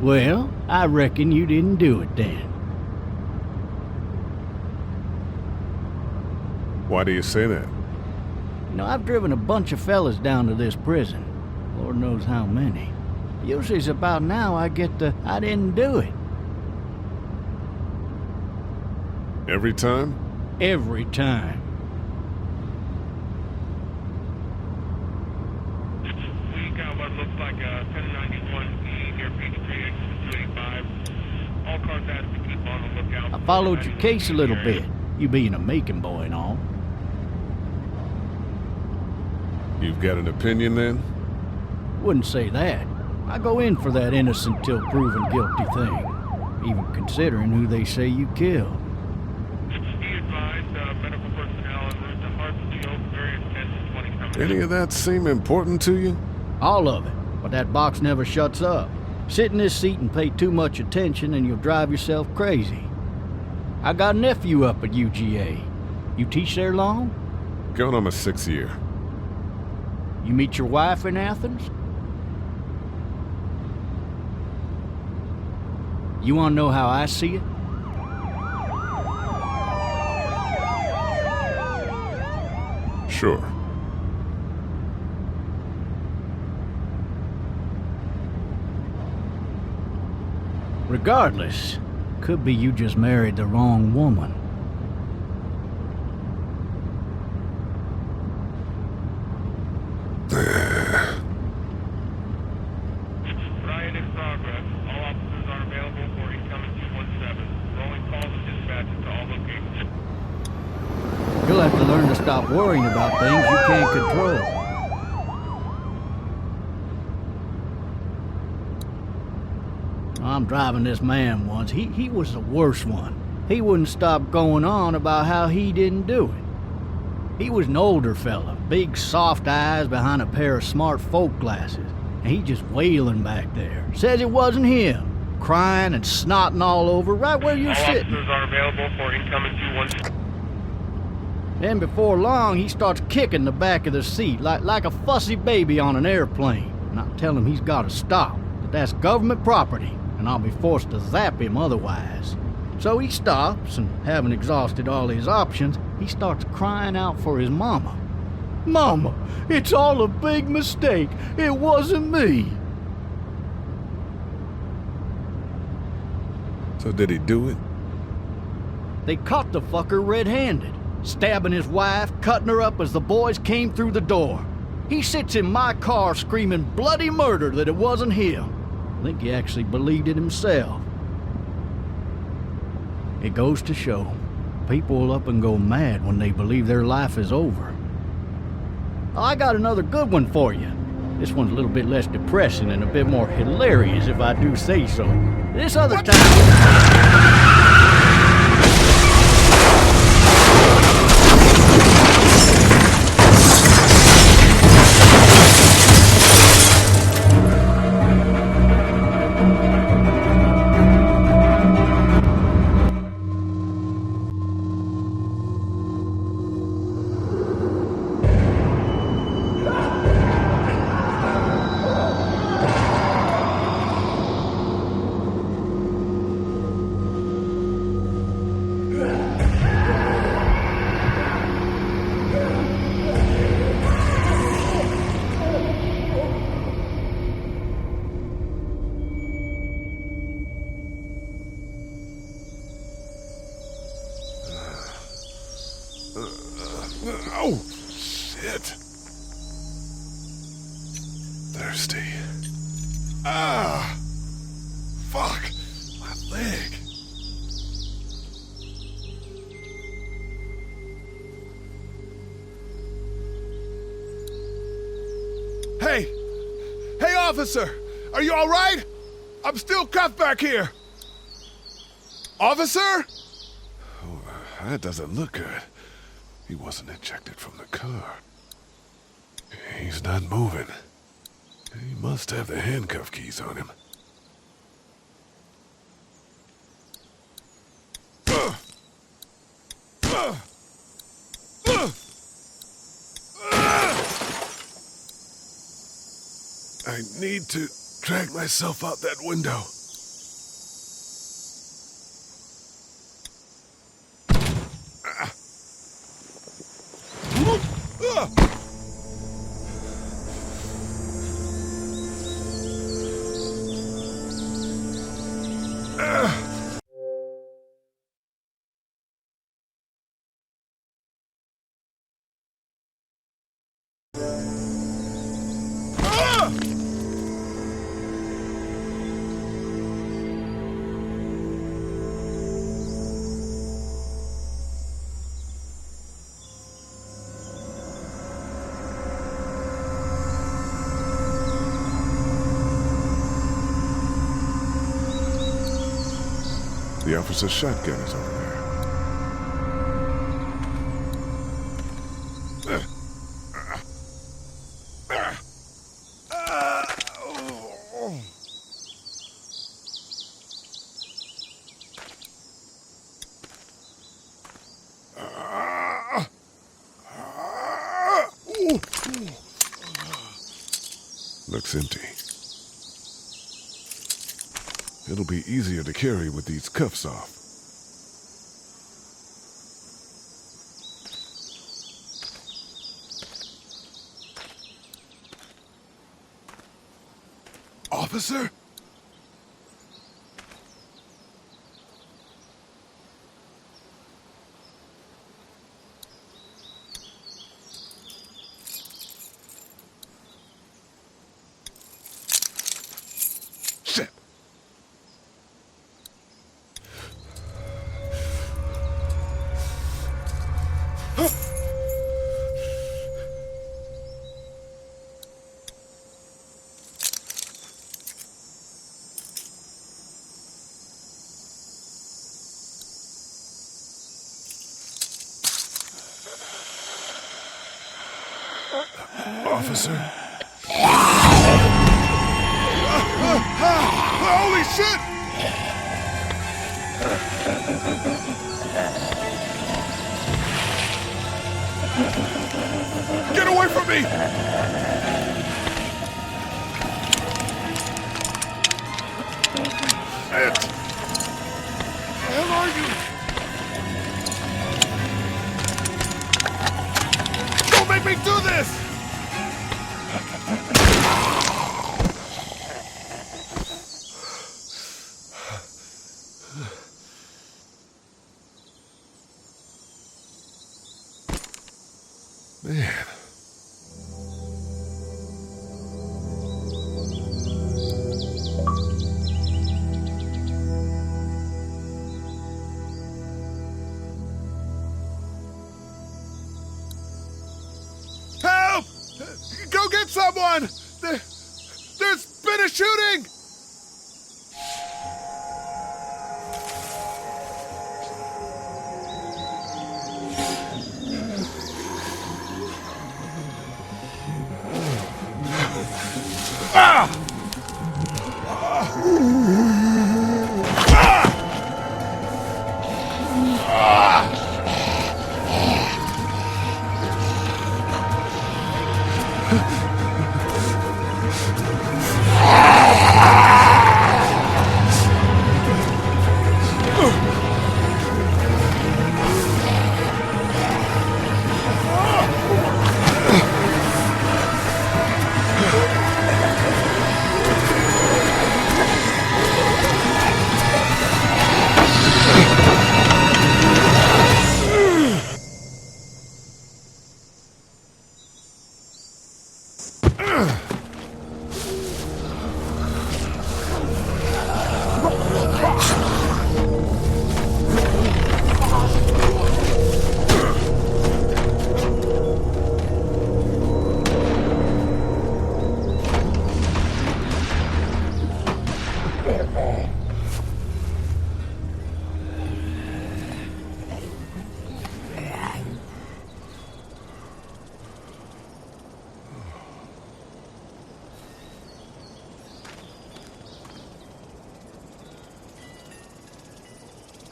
Well, I reckon you didn't do it then. Why do you say that? You know, I've driven a bunch of fellas down to this prison. Lord knows how many. Usually it's about now I get the, I didn't do it. Every time? Every time. We got what looks like a 1091E near Peachtree, exit 285. All cars asked to keep on the lookout. I followed your case a little bit, you being a Macon boy and all. You've got an opinion then? Wouldn't say that. I go in for that innocent till proven guilty thing, even considering who they say you killed. Be advised, medical personnel en route to Hartsfield, various 10 to 20. Any of that seem important to you? All of it, but that box never shuts up. Sit in this seat and pay too much attention and you'll drive yourself crazy. I got a nephew up at UGA. You teach there long? Going on my 6th year. You meet your wife in Athens? You want to know how I see it? Sure. Regardless, could be you just married the wrong woman. Riot in progress. All officers are available for incoming 217. Rolling calls and dispatches to all locations. You'll have to learn to stop worrying about things you can't control. I'm driving this man once. He was the worst one. He wouldn't stop going on about how he didn't do it. He was an older fella, big soft eyes behind a pair of smart folk glasses. And he just wailing back there. Says it wasn't him. Crying and snotting all over right where you're All sitting. officers are available for incoming 217. Then before long, he starts kicking the back of the seat like a fussy baby on an airplane. And I tell him he's got to stop, that that's government property, and I'll be forced to zap him otherwise. So he stops, and having exhausted all his options, he starts crying out for his mama. Mama, it's all a big mistake. It wasn't me. So did he do it? They caught the fucker red-handed, stabbing his wife, cutting her up as the boys came through the door. He sits in my car screaming bloody murder that it wasn't him. I think he actually believed it himself. It goes to show, people will up and go mad when they believe their life is over. I got another good one for you. This one's a little bit less depressing and a bit more hilarious if I do say so. This other time... Oh, shit. Thirsty. Ah! Fuck! My leg. Hey! Hey, officer! Are you all right? I'm still cuffed back here. Officer? Oh, that doesn't look good. He wasn't ejected from the car. He's not moving. He must have the handcuff keys on him. I need to drag myself out that window. The officer's shotgun is over there. Looks empty. It'll be easier to carry with these cuffs off. Officer? Shit. Officer? Holy shit! Get away from me! Ed! Where the hell are you? Don't make me do this! Man. Help! Go get someone! There's been a shooting!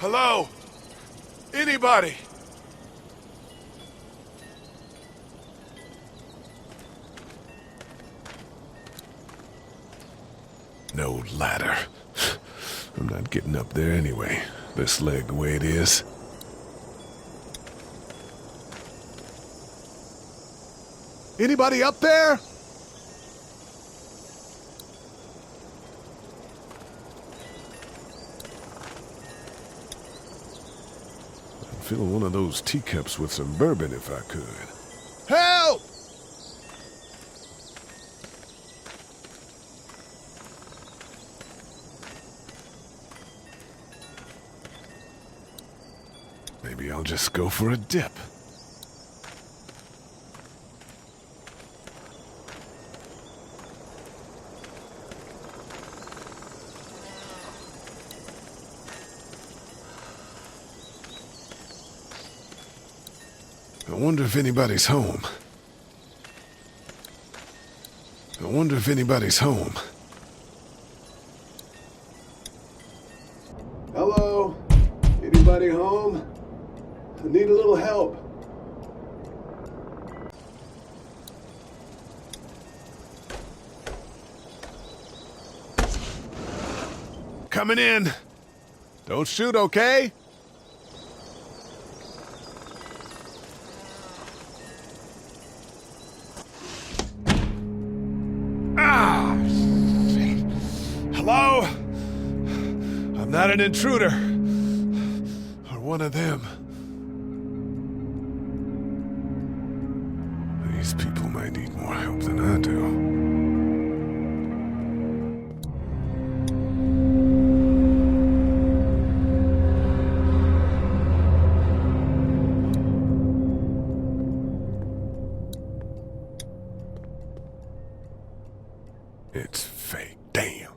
Hello? Anybody? No ladder. I'm not getting up there anyway. This leg the way it is. Anybody up there? I'd fill one of those teacups with some bourbon if I could. Help! Maybe I'll just go for a dip. I wonder if anybody's home. I wonder if anybody's home. Hello? Anybody home? I need a little help. Coming in. Don't shoot, okay? Ah! Shit. Hello? I'm not an intruder. Or one of them. These people might need more help than I do. It's fake. Damn.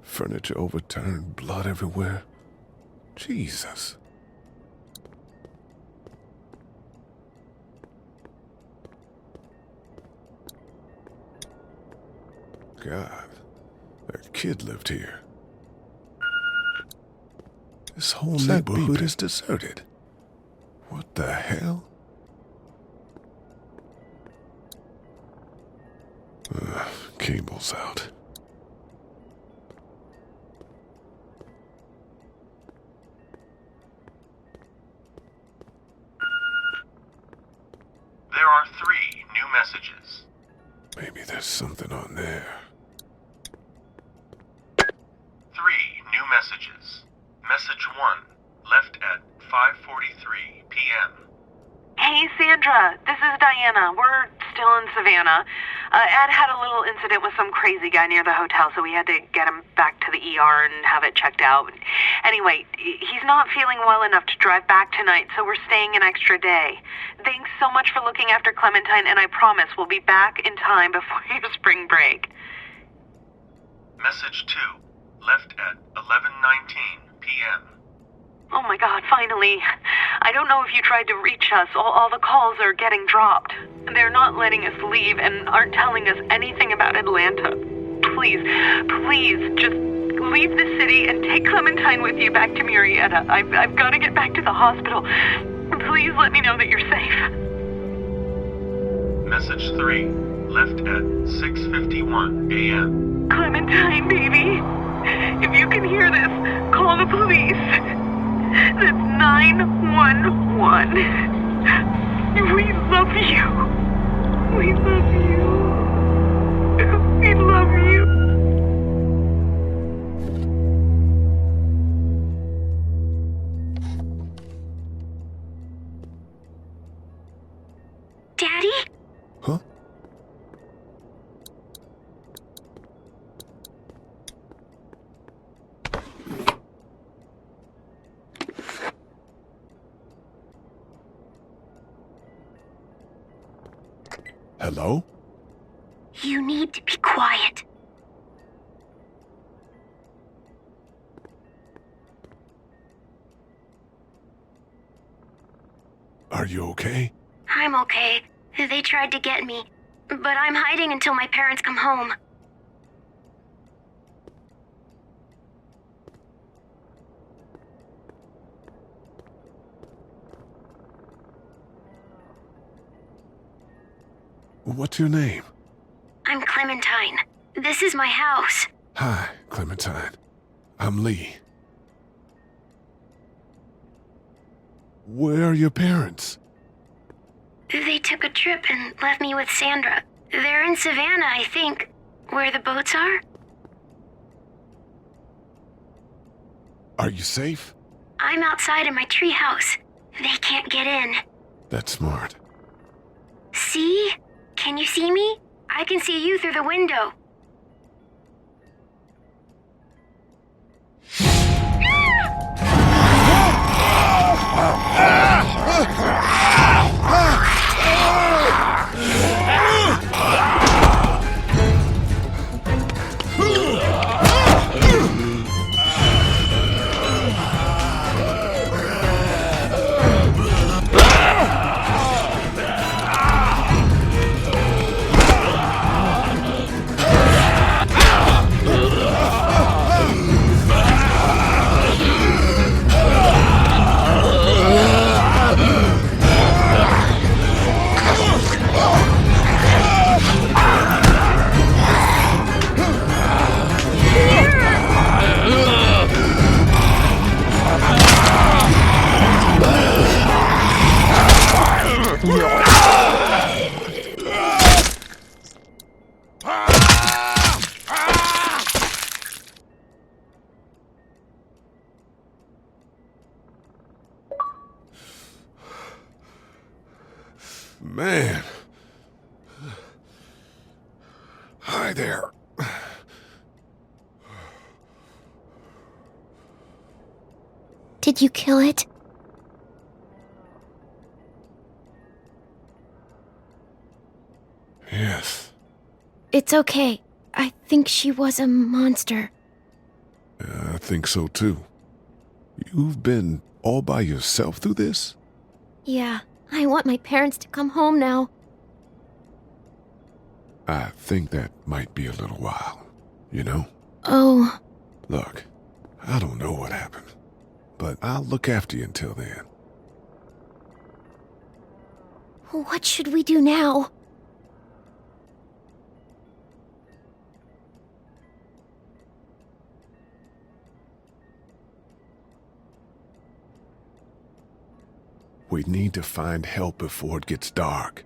Furniture overturned, blood everywhere. Jesus. God, that kid lived here. This whole neighborhood is deserted. What the hell? Cable's out. There are 3 new messages. Maybe there's something on there. 3 new messages. Message 1, left at 5:43 p.m. Hey, Sandra. This is Diana. We're still in Savannah. Ed had a little incident with some crazy guy near the hotel, so we had to get him back to the ER and have it checked out. Anyway, he's not feeling well enough to drive back tonight, so we're staying an extra day. Thanks so much for looking after Clementine, and I promise we'll be back in time before your spring break. Message 2, left at 11:19 p.m. Oh my God, finally. I don't know if you tried to reach us. All the calls are getting dropped. They're not letting us leave and aren't telling us anything about Atlanta. Please, just leave the city and take Clementine with you back to Murrieta. I've got to get back to the hospital. Please let me know that you're safe. Message 3, left at 6:51 a.m. Clementine, baby. If you can hear this, call the police. That's 911. We love you. We love you. We love you. Daddy? Huh? Hello? You need to be quiet. Are you okay? I'm okay. They tried to get me, but I'm hiding until my parents come home. What's your name? I'm Clementine. This is my house. Hi, Clementine. I'm Lee. Where are your parents? They took a trip and left me with Sandra. They're in Savannah, I think, where the boats are. Are you safe? I'm outside in my treehouse. They can't get in. That's smart. See? Can you see me? I can see you through the window. Man. Hi there. Did you kill it? Yes. It's okay. I think she was a monster. I think so too. You've been all by yourself through this? Yeah, I want my parents to come home now. I think that might be a little while, you know? Oh. Look, I don't know what happened, but I'll look after you until then. What should we do now? We need to find help before it gets dark.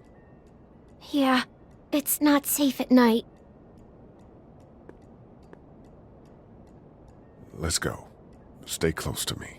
Yeah, it's not safe at night. Let's go. Stay close to me.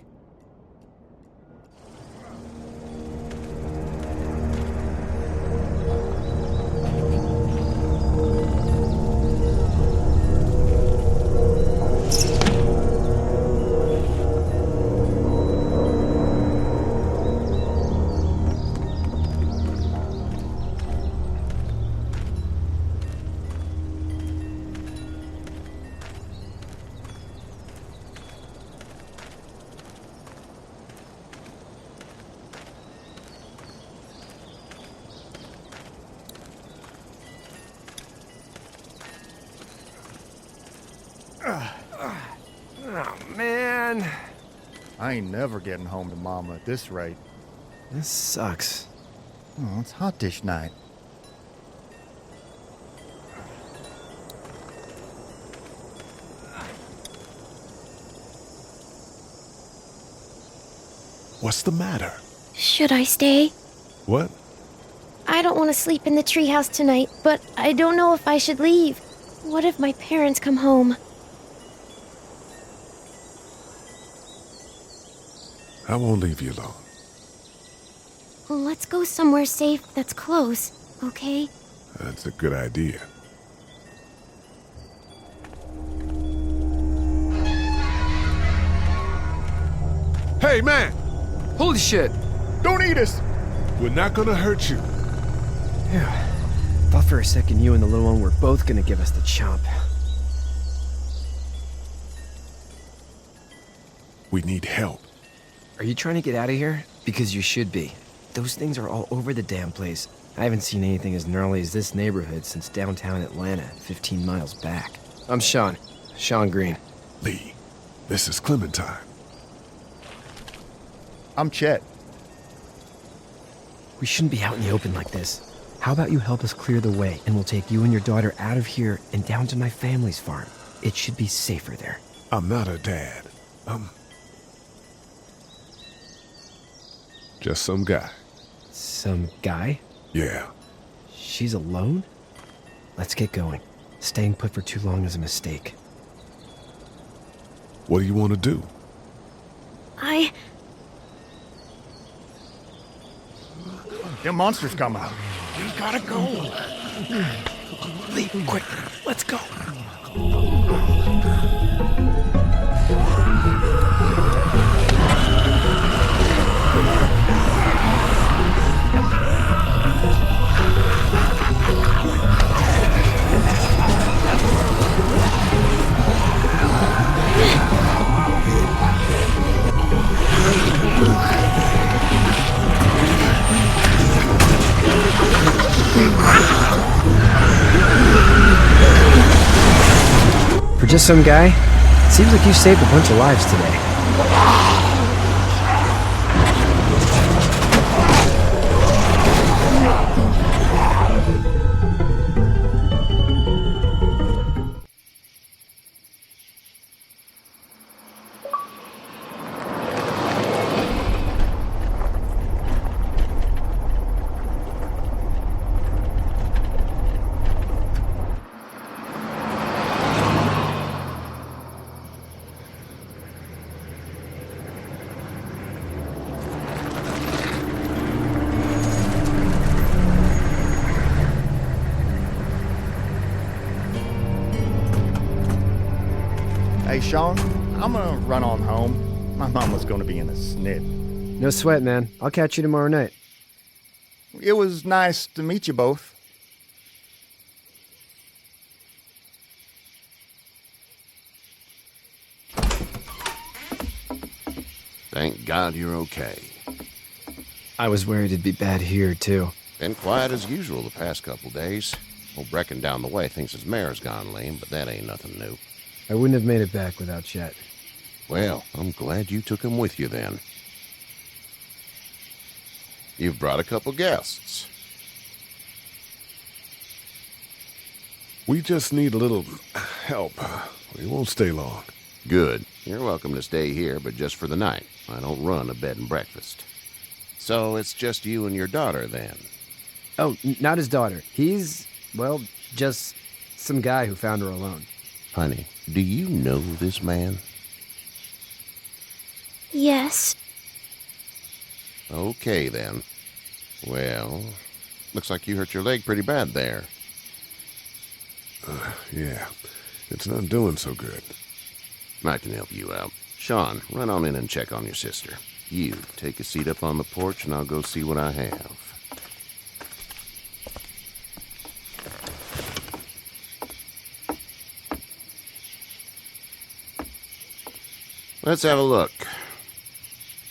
Oh, man. I ain't never getting home to Mama at this rate. This sucks. Oh, it's hot dish night. What's the matter? Should I stay? What? I don't want to sleep in the treehouse tonight, but I don't know if I should leave. What if my parents come home? I won't leave you alone. Let's go somewhere safe that's close, okay? That's a good idea. Hey, man! Holy shit! Don't eat us! We're not gonna hurt you. Yeah. Thought for a second you and the little one were both gonna give us the chomp. We need help. Are you trying to get out of here? Because you should be. Those things are all over the damn place. I haven't seen anything as gnarly as this neighborhood since downtown Atlanta, 15 miles back. I'm Sean. Sean Green. Lee, this is Clementine. I'm Chet. We shouldn't be out in the open like this. How about you help us clear the way, and we'll take you and your daughter out of here and down to my family's farm. It should be safer there. I'm not her dad. Just some guy. Some guy? Yeah. She's alone? Let's get going. Staying put for too long is a mistake. What do you want to do? Them monsters coming. We gotta go. Lee, quick, let's go. For just some guy, seems like you saved a bunch of lives today. Hey, Sean, I'm gonna run on home. My mom was gonna be in a snit. No sweat, man. I'll catch you tomorrow night. It was nice to meet you both. Thank God you're okay. I was worried it'd be bad here, too. Been quiet as usual the past couple days. Old Brecken down the way thinks his mare's gone lame, but that ain't nothing new. I wouldn't have made it back without Chet. Well, I'm glad you took him with you then. You've brought a couple guests. We just need a little help. We won't stay long. Good. You're welcome to stay here, but just for the night. I don't run a bed and breakfast. So it's just you and your daughter then? Oh, not his daughter. He's, well, just some guy who found her alone. Honey, do you know this man? Yes. Okay, then. Well, looks like you hurt your leg pretty bad there. Yeah, it's not doing so good. I can help you out. Sean, run on in and check on your sister. You, take a seat up on the porch and I'll go see what I have. Let's have a look.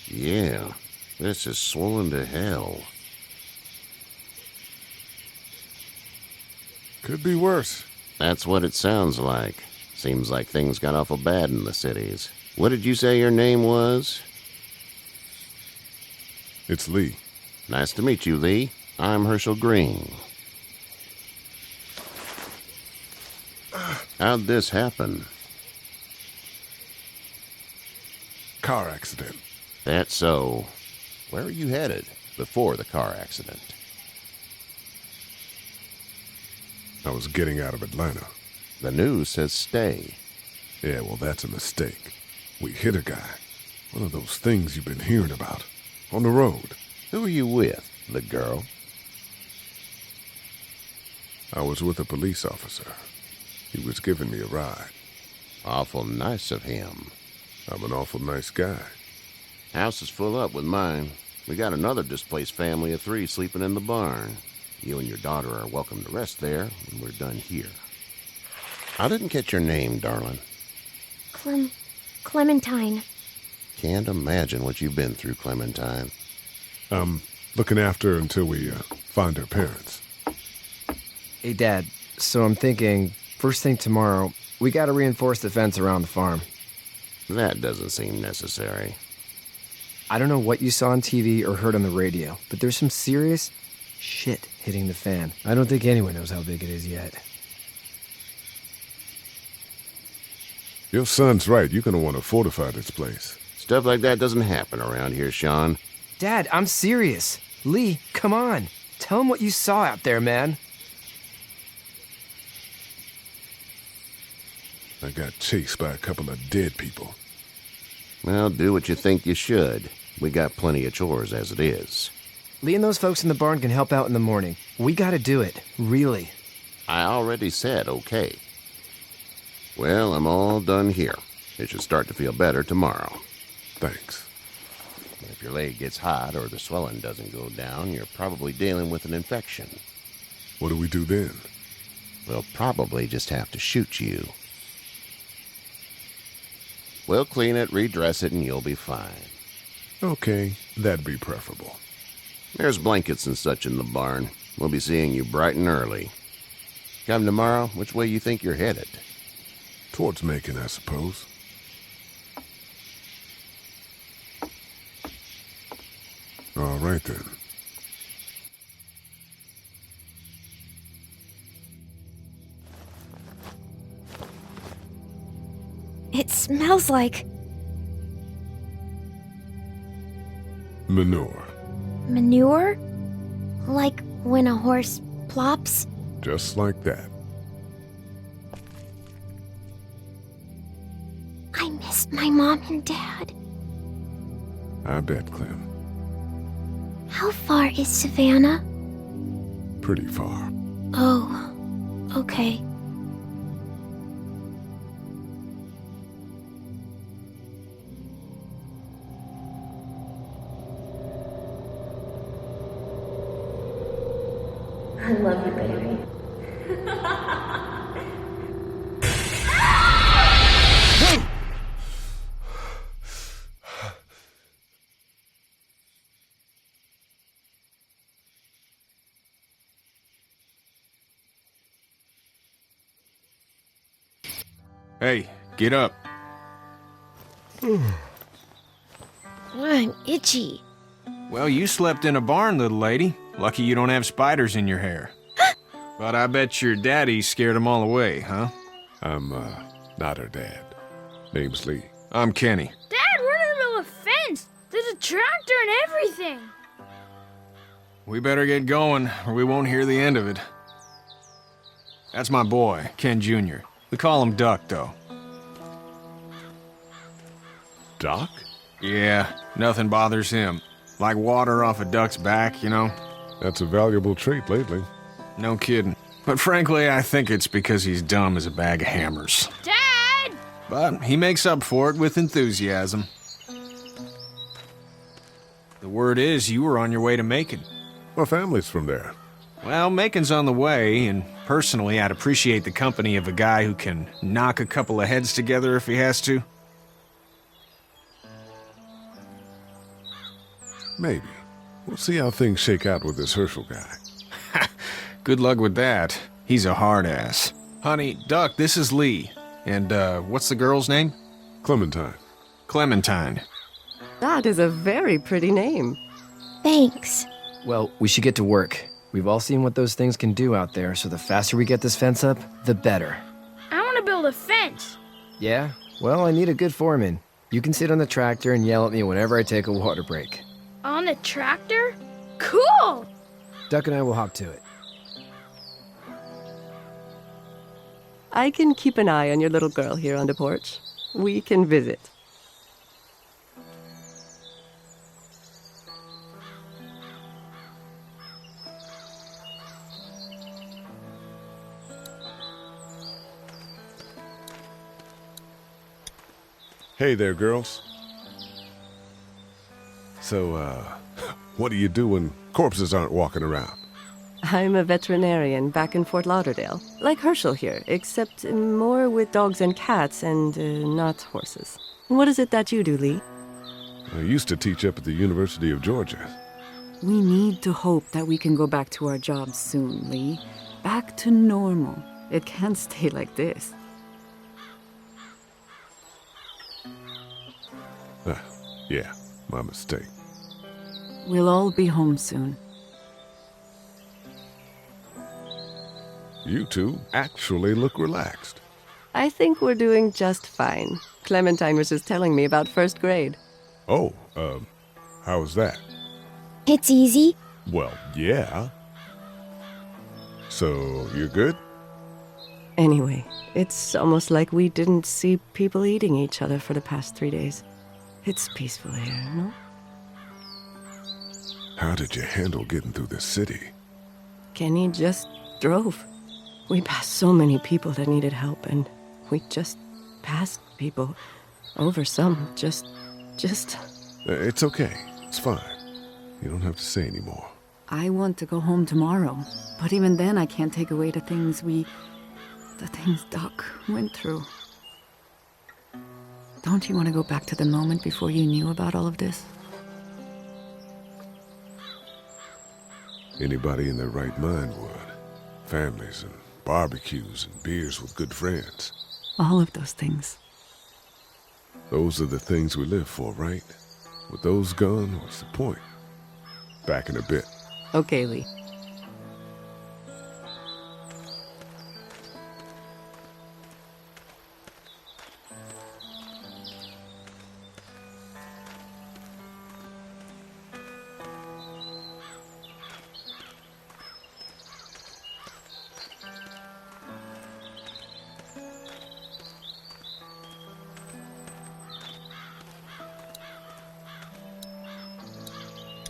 Yeah, this is swollen to hell. Could be worse. That's what it sounds like. Seems like things got awful bad in the cities. What did you say your name was? It's Lee. Nice to meet you, Lee. I'm Herschel Green. How'd this happen? Car accident. That's so. Where are you headed before the car accident? I was getting out of Atlanta. The news says stay. Yeah, well, that's a mistake. We hit a guy. One of those things you've been hearing about. On the road. Who are you with? The girl? I was with a police officer. He was giving me a ride. Awful nice of him. I'm an awful nice guy. House is full up with mine. We got another displaced family of 3 sleeping in the barn. You and your daughter are welcome to rest there when we're done here. I didn't catch your name, darling. Clementine. Can't imagine what you've been through, Clementine. I'm looking after her until we find her parents. Hey, Dad, so I'm thinking, first thing tomorrow, we gotta reinforce the fence around the farm. That doesn't seem necessary. I don't know what you saw on TV or heard on the radio, but there's some serious shit hitting the fan. I don't think anyone knows how big it is yet. Your son's right. You're gonna want to fortify this place. Stuff like that doesn't happen around here, Sean. Dad, I'm serious. Lee, come on. Tell him what you saw out there, man. I got chased by a couple of dead people. Well, do what you think you should. We got plenty of chores as it is. Lee and those folks in the barn can help out in the morning. We gotta do it. Really. I already said okay. Well, I'm all done here. It should start to feel better tomorrow. Thanks. If your leg gets hot or the swelling doesn't go down, you're probably dealing with an infection. What do we do then? We'll probably just have to shoot you. We'll clean it, redress it, and you'll be fine. Okay, that'd be preferable. There's blankets and such in the barn. We'll be seeing you bright and early. Come tomorrow, which way you think you're headed? Towards Macon, I suppose. All right, then. It smells like Manure. manure? Like when a horse plops? Just like that. I missed my mom and dad. I bet, Clem. How far is Savannah? Pretty far. Oh, okay. I love you, baby. Hey, get up. I'm itchy. Well, you slept in a barn, little lady. Lucky you don't have spiders in your hair. But I bet your daddy scared them all away, huh? I'm, not her dad. Name's Lee. I'm Kenny. Dad, we're in the middle of a fence. There's a tractor and everything. We better get going, or we won't hear the end of it. That's my boy, Ken Jr. We call him Duck, though. Doc? Yeah, nothing bothers him. Like water off a duck's back, you know? That's a valuable trait lately. No kidding. But frankly, I think it's because he's dumb as a bag of hammers. Dad! But he makes up for it with enthusiasm. The word is you were on your way to Macon. My family's from there. Well, Macon's on the way, and personally, I'd appreciate the company of a guy who can knock a couple of heads together if he has to. Maybe. We'll see how things shake out with this Herschel guy. Good luck with that. He's a hard ass. Honey, Duck, this is Lee. And, what's the girl's name? Clementine. Clementine. That is a very pretty name. Thanks. Well, we should get to work. We've all seen what those things can do out there, so the faster we get this fence up, the better. I want to build a fence. Yeah? Well, I need a good foreman. You can sit on the tractor and yell at me whenever I take a water break. On the tractor? Cool! Duck and I will hop to it. I can keep an eye on your little girl here on the porch. We can visit. Hey there, girls. So, what do you do when corpses aren't walking around? I'm a veterinarian back in Fort Lauderdale. Like Herschel here, except more with dogs and cats and not horses. What is it that you do, Lee? I used to teach up at the University of Georgia. We need to hope that we can go back to our jobs soon, Lee. Back to normal. It can't stay like this. Yeah, my mistake. We'll all be home soon. You two actually look relaxed. I think we're doing just fine. Clementine was just telling me about first grade. Oh, how was that? It's easy. Well, yeah. So, you're good? Anyway, it's almost like we didn't see people eating each other for the past 3 days. It's peaceful here, no? How did you handle getting through the city? Kenny just drove. We passed so many people that needed help, and we just passed people. Over some, just... It's okay. It's fine. You don't have to say anymore. I want to go home tomorrow, but even then I can't take away the things Doc went through. Don't you want to go back to the moment before you knew about all of this? Anybody in their right mind would. Families and barbecues and beers with good friends. All of those things. Those are the things we live for, right? With those gone, what's the point? Back in a bit. Okay, Lee.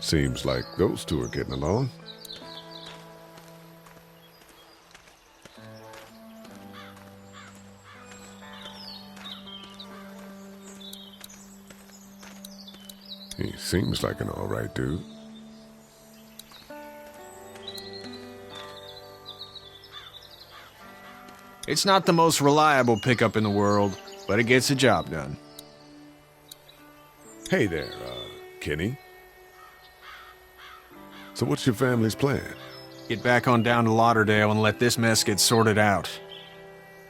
Seems like those two are getting along. He seems like an all right dude. It's not the most reliable pickup in the world, but it gets the job done. Hey there, Kenny. So what's your family's plan? Get back on down to Lauderdale and let this mess get sorted out.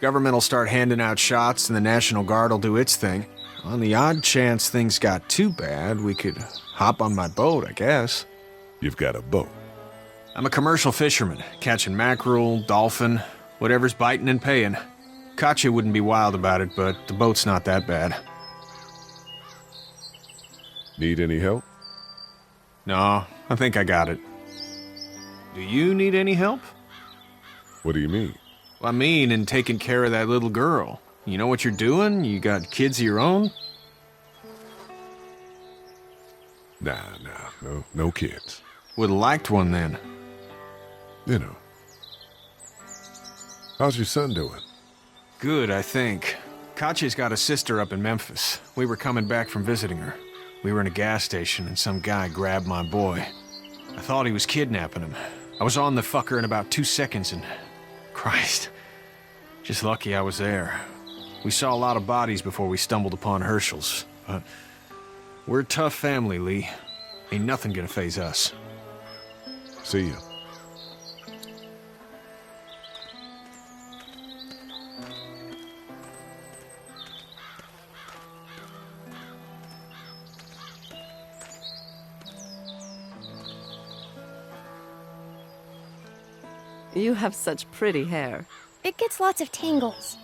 Government will start handing out shots and the National Guard will do its thing. On the odd chance things got too bad, we could hop on my boat, I guess. You've got a boat? I'm a commercial fisherman, catching mackerel, dolphin, whatever's biting and paying. Katya wouldn't be wild about it, but the boat's not that bad. Need any help? No, I think I got it. Do you need any help? What do you mean? Well, I mean in taking care of that little girl. You know what you're doing? You got kids of your own? Nah, no kids. Would've liked one then. You know. How's your son doing? Good, I think. Katya's got a sister up in Memphis. We were coming back from visiting her. We were in a gas station and some guy grabbed my boy. I thought he was kidnapping him. I was on the fucker in about 2 seconds and... Christ. Just lucky I was there. We saw a lot of bodies before we stumbled upon Herschel's, but... We're a tough family, Lee. Ain't nothing gonna faze us. See ya. You have such pretty hair. It gets lots of tangles.